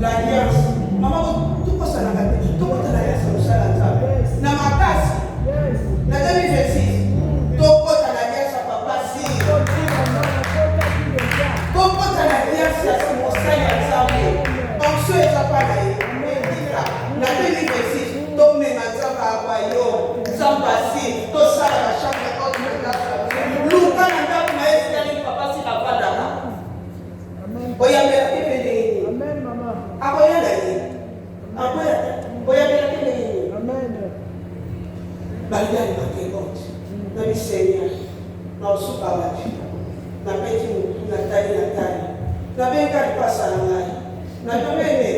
L'alliance. Maman, tout ça n'a pas été. Tout l'alliance, c'est ça la table. Dans ma casse, dans 2026, tout l'alliance, papa, si. Tout l'alliance, c'est mon sein, il a donc, ceux qui n'ont pas la 2026, tout le monde a dit, sans passer, tout ça, la chambre de votre place. Nous, quand on a dit, papa, si la pas d'abord. Amen, maman.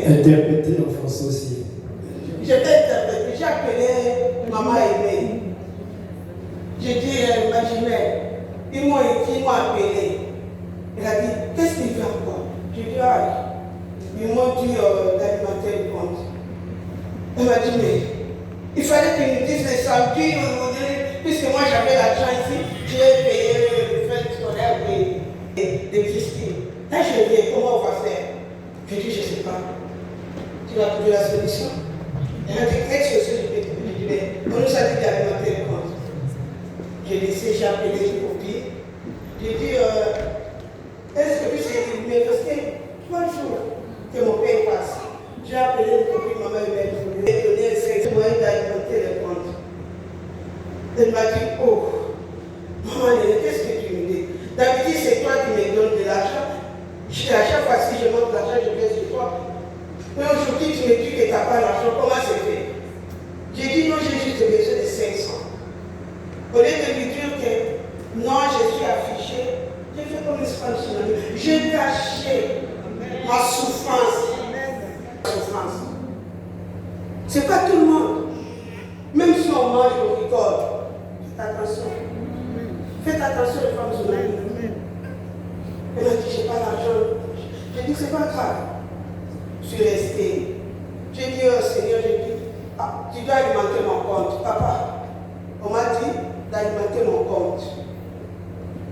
Interpréter en français aussi. Je t'ai interprété, j'ai appelé maman aimée. J'ai dit, imaginez, ils m'ont appelé. Elle a dit, qu'est-ce qu'il fait encore? J'ai dit, ils m'ont dit d'alimenter le compte. Elle m'a dit, mais il fallait qu'ils nous disent les samedis, puisque moi j'avais l'argent ici, j'ai payé le frais scolaire de Christine. Là je viens, comment on va faire? J'ai dit, je ne sais pas. Tu vas trouver la solution. Elle m'a dit, quelle solution je peux trouver? J'ai dit, mais on nous a dit d'alimenter le compte. J'ai laissé, j'ai appelé une copine. J'ai dit, est-ce que tu sais, mais parce que 3 jours que mon père passe, j'ai appelé une copine, maman, elle m'a donné le moyen d'alimenter le compte. Elle m'a dit, oh, maman, qu'est-ce que tu me dis? D'habitude, c'est toi qui me donnes de l'argent. À chaque fois, si je monte l'argent, je viens sur toi. Mais aujourd'hui, tu me dis que tu n'as pas l'argent, comment c'est fait? J'ai dit, non, j'ai juste besoin de 500. Au lieu de lui dire que non, je suis affiché, j'ai fait comme l'espace tsunami. J'ai caché ma souffrance. C'est pas tout le monde. Même si on mange au rigole, faites attention. Faites attention les femmes tsunamis. Elle m'a dit, j'ai pas l'argent. J'ai dit, c'est pas grave. Je suis resté. J'ai dit, oh Seigneur, j'ai dit, tu dois alimenter mon compte. Papa, on m'a dit d'alimenter mon compte.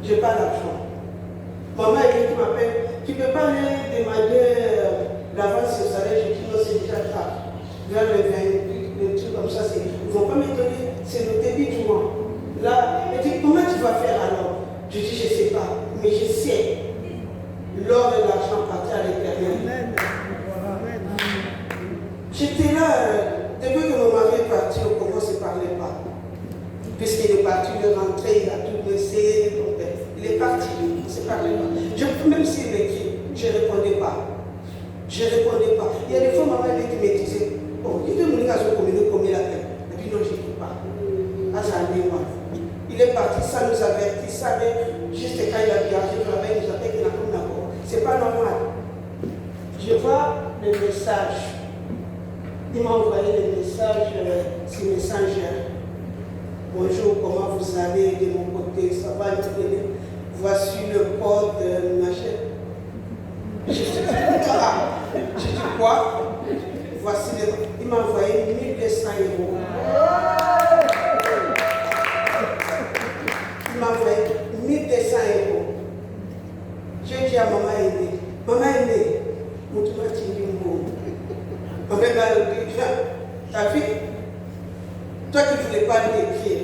J'ai pas l'argent. Maman, elle m'appelle, tu ne peux pas aller demander l'avance au salaire. J'ai dit, non, c'est déjà tard. Vers le 20, le truc comme ça, ils ne vont pas me donner, c'est le début du mois. Là, elle dit, comment tu vas faire alors? Je dis, je ne sais pas, mais je sais. L'or et l'argent partent à l'Éternel. J'étais là, depuis que mon mari est parti au Congo, on ne se parlait pas. Puisqu'il est parti, il est rentré, il a tout laissé, il est parti, on ne se parlait pas. Même s'il m'écrit, je ne répondais pas. Je ne répondais pas. Il y a des fois, maman qui me disait, oh, il te montrer à ce commun la tête. Et puis non, je ne dis pas. Il est parti sans nous avertir, juste quand il a viagé, il nous a fait qu'il a comme d'accord. Ce n'est pas normal. Je vois le message. Il m'a envoyé le message sur Messenger. Bonjour, comment vous allez de mon côté? Ça va, voici le code machin. Je dis quoi? Voici le code. Il m'a envoyé 1200 euros. Il m'a envoyé 1200 euros. J'ai dit à maman aînée, mon tour a tiré un mot. On va dire, ta fille, toi qui ne voulais pas l'écrire,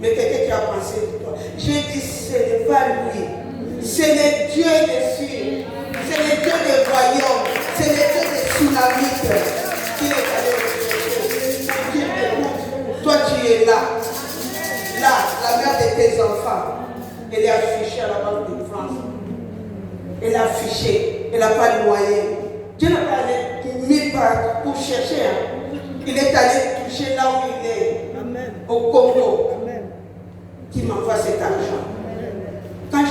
mais quelqu'un qui a pensé de toi. J'ai dit, ce n'est pas lui, c'est le Dieu des cieux, c'est le Dieu des royaumes, c'est le Dieu des tsunamis qui est allé. Toi tu es là, la mère de tes enfants, elle est affichée à la Banque de France. Elle est affichée, elle n'a pas de moyens. Dieu n'a pas allé mis pour chercher. Il est allé toucher là où il est. Amen. Au Congo. Amen. Qui m'envoie cet argent. Amen. Quand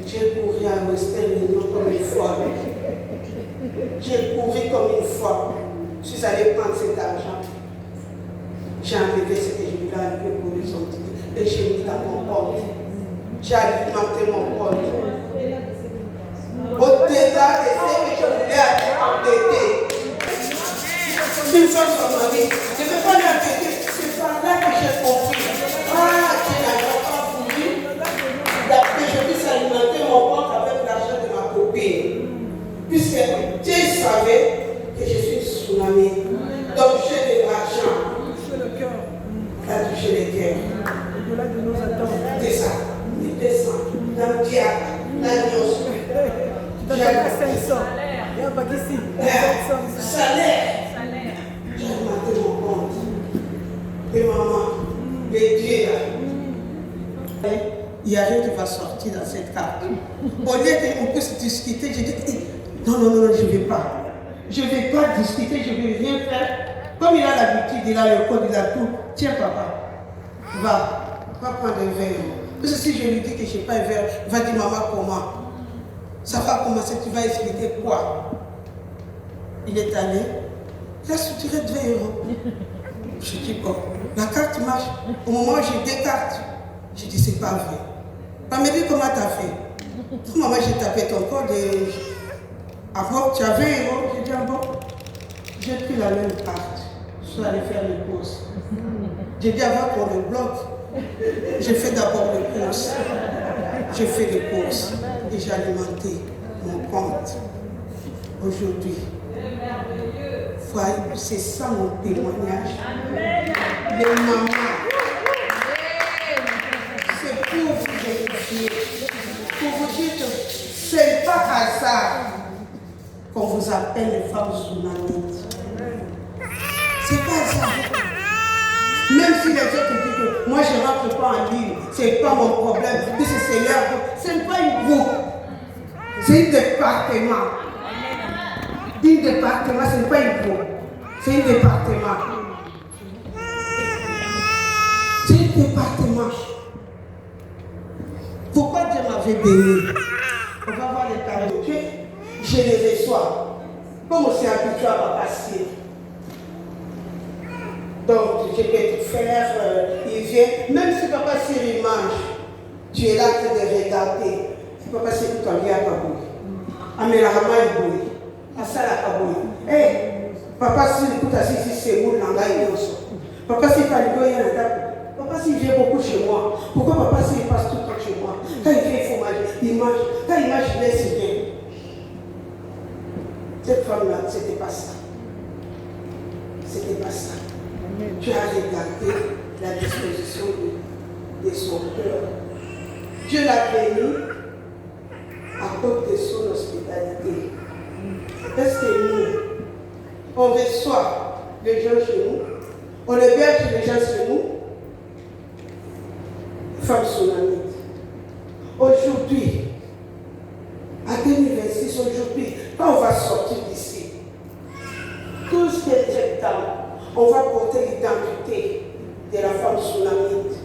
j'ai couru à Western comme une folle. J'ai couru comme une folle. Je suis allé prendre cet argent. J'ai enlevé ce que je voulais enlever pour les autres. Et j'ai mis dans mon compte. J'ai alimenté mon compte. Au-delà de ce que je voulais endetter. Une fois son mari, je ne peux pas l'endetter. C'est par là que j'ai compris. Tu n'as pas voulu que je puisse alimenter mon compte avec l'argent de ma copine. Tu dois avoir 500. Il y a pas qu'ici. 500. Salaire. J'ai augmenté mon compte. Et maman, les dieux là. Il n'y a rien qui va sortir dans cette carte. Au lieu qu'on puisse discuter, j'ai dit non, je ne vais pas. Je ne vais pas discuter, je ne vais rien faire. Comme il a l'habitude, il a le code, il a tout. Tiens, papa, va prendre un verre. Parce que si je lui dis que je n'ai pas un verre, il va dire maman, comment? Ça va commencer, tu vas expliquer quoi? Il est allé, il a soutiré 2 euros. Je dis bon, la carte marche. Au moment où j'ai décarte, je dis c'est pas vrai. Elle me dit comment tu as fait? Maman, j'ai tapé ton code et avant tu as 20 euros. J'ai dit bon, j'ai pris la même carte. Je suis allé faire les courses. J'ai dit avant qu'on le bloque, j'ai fait d'abord les courses. J'ai fait les courses et j'ai alimenté mon compte. Aujourd'hui, c'est ça mon témoignage. Les mamans, c'est pour vous dire, que ce n'est pas hasard qu'on vous appelle les femmes journalistes. C'est pas hasard. Même si les autres disent que moi je ne rentre pas en ligne, ce n'est pas mon problème, puisque c'est leur groupe. Ce n'est pas une groupe, c'est un département. Un département, ce n'est pas une groupe, c'est un département. C'est un département. Pourquoi Dieu m'avait béni? On va voir les cadeaux de Dieu. Je les reçois. Comme on s'est habitué à ma passer. Donc, je peux tout faire, il vient. Même si papa Siri mange, tu es là que de regarder. Si papa Siri t'en vient à Kaboui. Amela Rama est boui. Asala Kaboui. Hé, papa Siri tout assis ici, c'est où l'anga et l'osso. Papa Siri t'as l'idée, il y a un date. Papa Siri vient beaucoup chez moi. Pourquoi papa Siri passe tout le temps chez moi? Quand il vient, il faut manger. Il mange. Quand il mange, il laisse bien. Cette femme-là, c'était pas ça. C'était pas ça. Tu as regardé la disposition de son cœur. Dieu l'a béni à cause de son hospitalité. Est-ce que nous, on reçoit les gens chez nous, on héberge les gens chez nous, femmes tsunami. Aujourd'hui, à 2026, aujourd'hui, quand on va sortir d'ici, tout ce qui est traitant, on va porter l'identité de la femme tsunamite.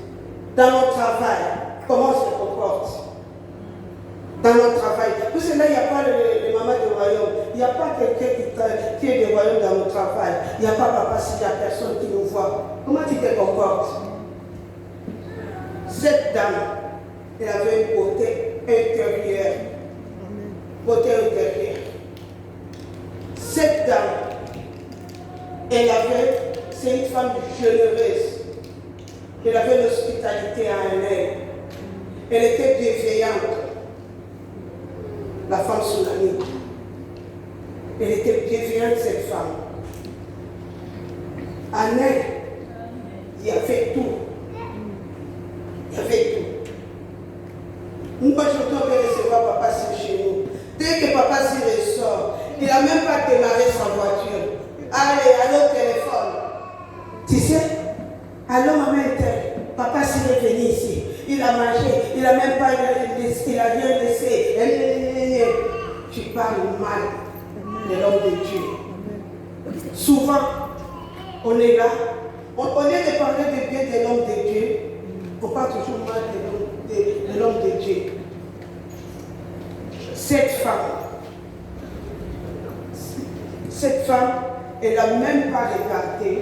Dans notre travail, comment on se comporte? Dans notre travail. Parce que là, il n'y a pas les mamans du royaume. Il n'y a pas quelqu'un qui est du royaume dans notre travail. Il n'y a pas papa s'il n'y a personne qui nous voit. Comment tu te comportes? Cette dame, elle avait une beauté intérieure. Beauté intérieure. Cette dame, elle avait, c'est une femme généreuse. Elle avait l'hospitalité à un air. Elle était bienveillante. La femme tsunami. Elle était bienveillante, cette femme. À Ney, il y avait tout. Il y avait tout. Nous, quand je dois recevoir papa chez nous, dès que papa s'y ressort, il n'a même pas démarré sa voiture. Allez, allô, téléphone. Tu sais, allô, maman était. Papa s'y est venu ici. Il a mangé, il n'a même pas laissé, il n'a rien laissé. Tu parles mal de l'homme de Dieu. Souvent, on est là, au lieu de parler de bien de l'homme de Dieu, on parle toujours mal de l'homme de Dieu. Cette femme, elle n'a même pas regardé